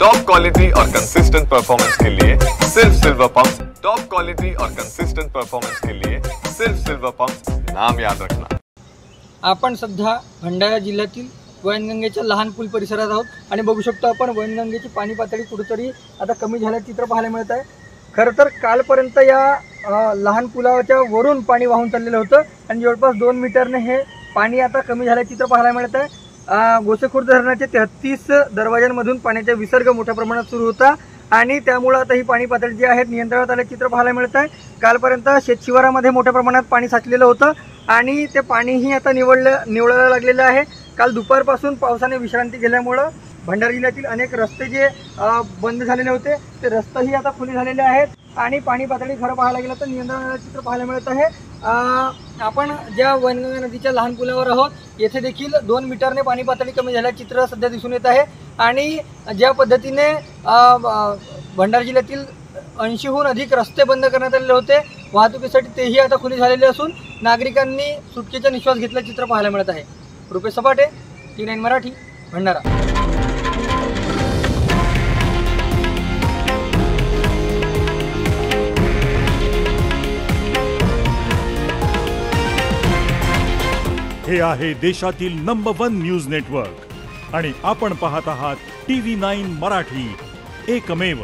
Top quality और consistent performance के लिए सिर्फ सिल्वर पंप्स। टॉप क्वालिटी और कंसिस्टेंट परफॉर्मेंस के लिए सिर्फ सिल्वर पंप्स, नाम याद रखना। आपण सध्या भंडारा जिल्ह्यातील वैनगंगेच्या लहान पूल परिसरात आहोत आणि बघू शकतो आपण वैनगंगेची पाणी पातळी कुठेतरी आता कमी झाल्याचे चित्र पाहायला मिळत आहे। खरं तर कालपर्यंत या लहान पुलाच्या वरून पाणी वाहून चाललेलं होतं आणि जवळपास 2 मीटरने हे पाणी आता कमी झाल्याचे चित्र पाहायला मिळत आहे। गोसेखुर्द धरणाचे 33 दरवाजांमधून पाण्याचा विसर्ग मोठ्या प्रमाणात सुरू होता आणि त्यामुळे आता ही पाणी पातळी जी आहे नियंत्रणात आल्याचे चित्र पाहायला मिळत आहे। कालपर्यंत शेतशिवारामध्ये मोठ्या प्रमाणात पाणी साचलेलं होतं आणि ते पाणीही आता निवळायला लागलेलं आहे। काल दुपारपासून पावसाने विश्रांती घेतल्यामुळे भंडारा जिल्ह्यातील अनेक रस्ते जे बंद झालेले होते ते रस्तेही आता खुले झालेले आहेत आणि पाणी पातळी खरं पाहायला गेलं तर नियंत्रणाचे चित्र पाहायला मिळत आहे। आपण ज्या वैनगंगा नदीच्या लहान पुलावर आहोत, येथे देखील 2 मीटरने पाणी पातळी कमी झाल्याचे चित्र सध्या दिसून येत आहे आणि ज्या पद्धतीने भंडारा जिल्ह्यातील 80हून अधिक रस्ते बंद करण्यात आलेले होते वाहतुकीसाठी, तेही आता खुले झालेले असून नागरिकांनी सुटकेचा निश्वास घेतल्याचे चित्र पाहायला मिळत आहे। रुपेश सपाटे, T9 मराठी, भंडारा। हे आहे देशातील नंबर 1 न्यूज नेटवर्क आणि आपण पाहत आहात TV9 मराठी, एकमेव।